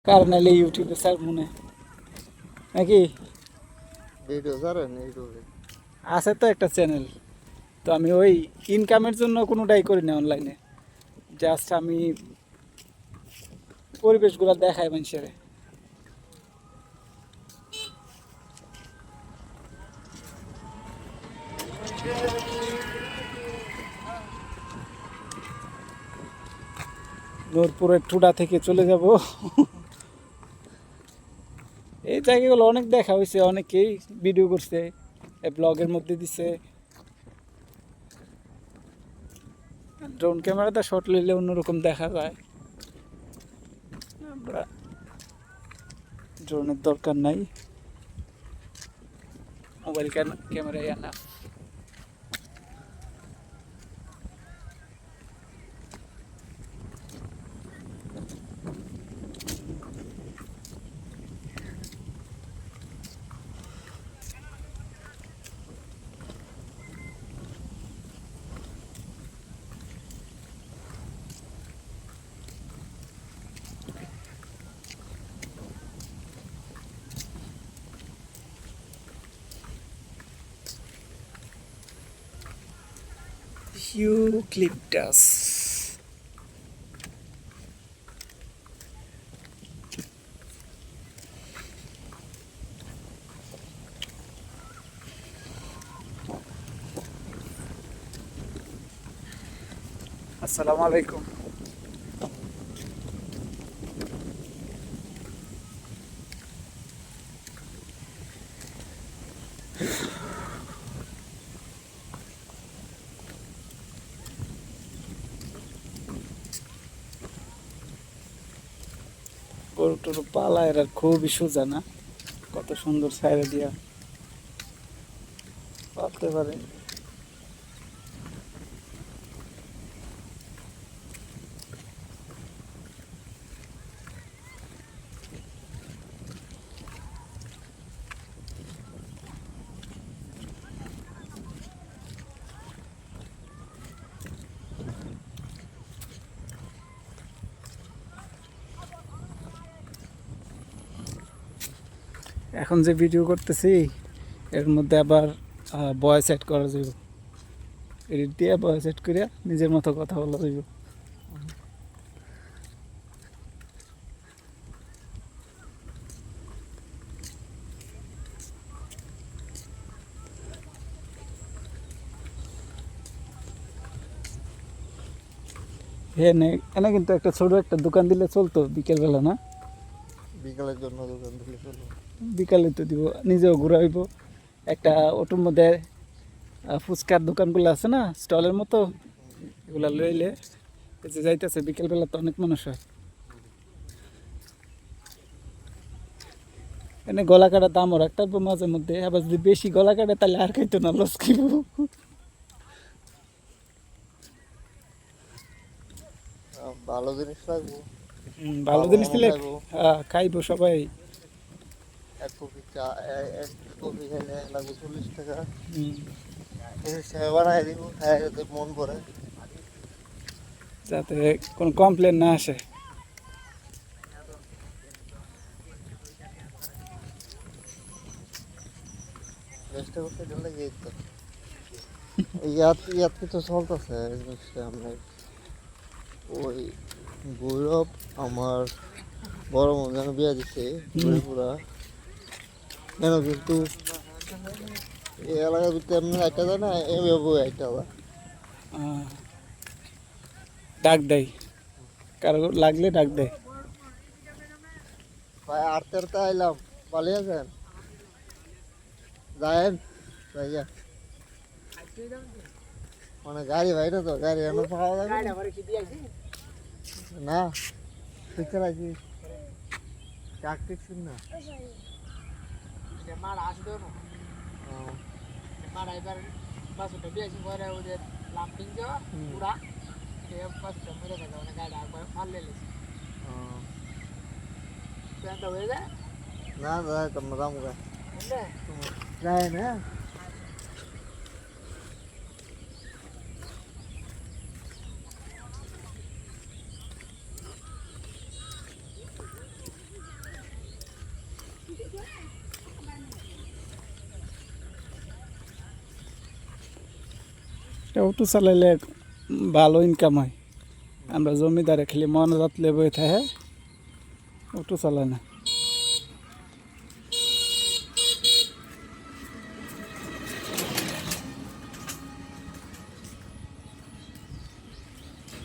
কার নাইলে ইউটিউবে স্যার মনে নাকি ভিডিও ছাড়েন ইউটিউবে? আছে তো একটা চ্যানেল। তো আমি ওই ইনকামের জন্য কোনোটাই করি না অনলাইনে, জাস্ট আমি পরিবেশগুলো দেখাই মানুষের। নূরপুরের টুডা থেকে চলে যাব। এই জায়গাগুলো অনেক দেখা হয়েছে, অনেকেই ভিডিও করছে, ব্লগের মধ্যে দিছে। ড্রোন ক্যামেরাতে শট নিলে অন্যরকম দেখা যায়। আমরা ড্রোনের দরকার নাই, মোবাইল ক্যামেরাই আনা। ইউক্লিপটাস। আসসালামু আলাইকুম। গরু টরু পালা এরা খুবই সোজা না, কত সুন্দর ছাইরা দিয়া পালতে পারে। এখন যে ভিডিও করতেছি এর মধ্যে আবার ভয়েস সেট করা যাবে, এডিট দিয়ে ভয়েস সেট করে নিজের মতো কথা বলা যাবে। এনে কিন্তু একটা ছোট একটা দোকান দিলে চলতো বিকেলবেলা, না? বিকালের জন্য দোকান দিলে চলো। বিকালে তো দিব, নিজেও ঘুরাইব। একটা অটোর মধ্যে ফুচকার দোকানগুলো আছে না, স্টলের মতো, এগুলা লইলে এই যে যাইতেছে বিকেলবেলা তো অনেক মানুষ হয়। এনে গলা কাটার দামও রাখতে পারবো মাঝে মধ্যে, আবার যদি বেশি গলা কাটে তাহলে আর খাইতো না, লস খাইব। ভালো জিনিস লাগবো, ভালো জিনিস দিলে খাইবো। খাইবো সবাই। এক কপি চা, এক কপি খাইলে লাগবে 40 টাকা। হুম, সে বানাই দিব, খাই যাতে মন করে। যাতে কোনো কমপ্লেন না আসে। চেষ্টা করতে গেলে গিয়ে তো ইয়াত কিছু চলতেছে জিনিসটা। আমরা ওই গৌরব আমার বড় মন যেন বিয়া দিচ্ছে গরিপুরা কেন, কিন্তু এই এলাকার ভিতরে এমনি একটা যায় না, এভাবে একটা ডাক দেয়, কারো লাগলে ডাক দেয়। ভাই আটতে আটতে আইলাম, পালিয়ে আছেন যায়েন ভাইয়া, মানে গাড়ি ভাই না তো, গাড়ি এমন পাওয়া যাবে না, ঠিক আছে চাকরি শুন না। না দাদা তোমরা দামুগা যায় না। একটা অটো চালাইলে ভালো ইনকাম হয়। আমরা জমিদারে খালি মন রাতলে বই থাকে, অটো চালায় না।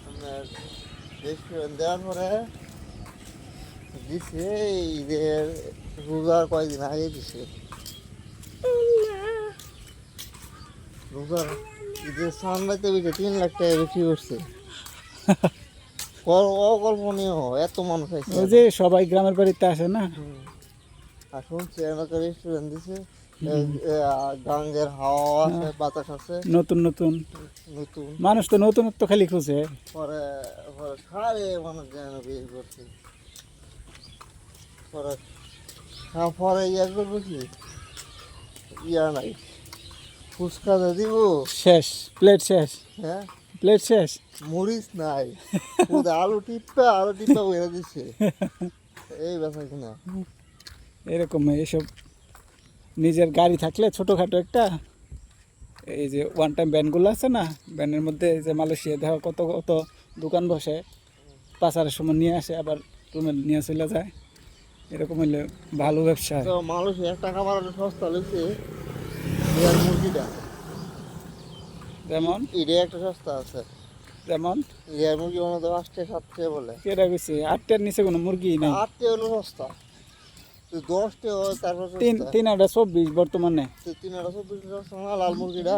আপনার রেস্টুরেন্ট দেওয়ার পরে দিছে ঈদের রোজার কয়েকদিন আগে দিছে। রোজার ঈদের সামলাইতে বেশি 3 লাখ টাকা বিক্রি করছে। অকল্পনীয়, এত মানুষ আছে। ওই যে সবাই গ্রামের বাড়িতে আসে না, আর শুনছি এলাকার রেস্টুরেন্ট দিছে, গাঙ্গের হাওয়া আছে, বাতাস আছে, নতুন নতুন নতুন। মানুষ তো নতুনত্ব খালি খুঁজে। পরে পরে সারে মানুষ যেন বিয়ে করছে। পরে পরে ইয়া করবো কি, ইয়া নাই, ফুচকা তো দিব, শেষ, প্লেট শেষ, হ্যাঁ প্লেট শেষ। মরিচ নাই, আলু টিপ্পা বেড়ে দিচ্ছে। এই ব্যথা কিনা এরকম এইসব নিজের গাড়ি থাকলে ছোটোখাটো একটা, এই যে ওয়ান টাইম ভ্যানগুলো আছে না, ভ্যানের মধ্যে এই যে মালয়েশিয়া দেখো কত কত দোকান বসে, পাচারের সময় নিয়ে আসে আবার রুমে নিয়ে চলে যায়। এরকম হইলে ভালো ব্যবসা হয়। তো মানুষ 1 টাকা বাড়ানো সস্তা লেগেছে। লেয়ার মুরগিটা যেমন এটা একটা সস্তা আছে। যেমন লেয়ার মুরগি ওনাদের 5 টাকা 7 টাকা বলে। কেটা গেছে 8টার নিচে কোনো মুরগি নাই। 8 টাকা হলো সস্তা, 10 টাকা হয় তারপর তিন সস্তা। তিন আটা 24 বর্তমানে। 324 সস্তা না লাল মুরগিটা।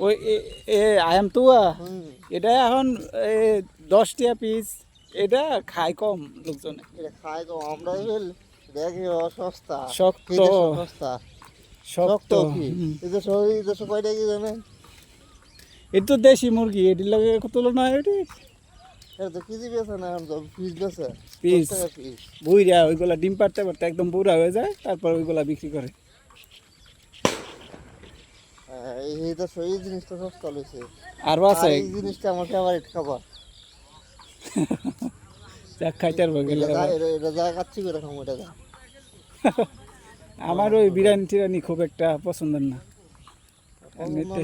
ওই আয়াম তুয়া হুম, এটা এখন 10 টাকা পিস, এটা খায় কম লোকজনে। এটা খাই তো আমরা দেখি সস্তা, শক্ত। এই দেশে সস্তা শক্ত। কি হুম। এই দেশে কয়টা কি জানেন? এটা তো দেশি মুরগি, এটির লাগে তুলনা হয় এটি এটা তো কেজি বেছে না, এখন তো পিস বেছে, পিস 10 টাকা পিস। বুইরা ওইগুলা ডিম পারতে পারতে একদম বুড়া হয়ে যায়, তারপর ওইগুলা বিক্রি করে। এই দেশে এই জিনিসটা সস্তা লইছে। আরও আছে এই জিনিসটা আমার ফেভারিট খাবার। যা খাইটার গেলে। এটা যা কাচ্ছি করে খাবো, এটা যা। আমার ওই বিরিয়ানি টিরানি খুব একটা পছন্দের না। এমনিতে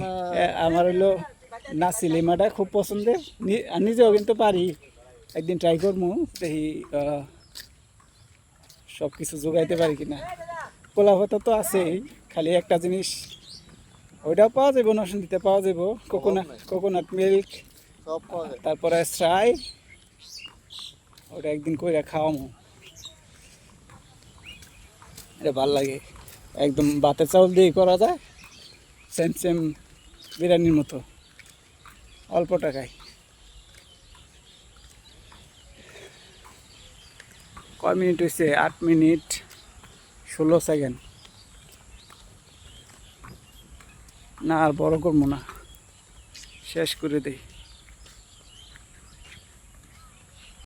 আমার হইলো নাসি লিমাটা খুব পছন্দের, আর নিজেও কিন্তু পারি। একদিন ট্রাই করবো, দেখি সব কিছু যোগাইতে পারি কিনা। পোলা ভাতা তো আছেই, খালি একটা জিনিস ওইটাও পাওয়া যাবো, নরসিংদীতে পাওয়া যাবো, কোকোনাট মিল্ক, সব পাওয়া যায়। তারপরে ফ্রাই, ওটা একদিন কইরা খাওয়ামো। এটা ভাল লাগে, একদম ভাতের চাউল দিয়ে করা যায়, সেম সেম বিরিয়ানির মতো, অল্প টাকায়। কয় মিনিট হয়েছে? 8 মিনিট 16 সেকেন্ড। না আর বড় করবো না, শেষ করে দেই।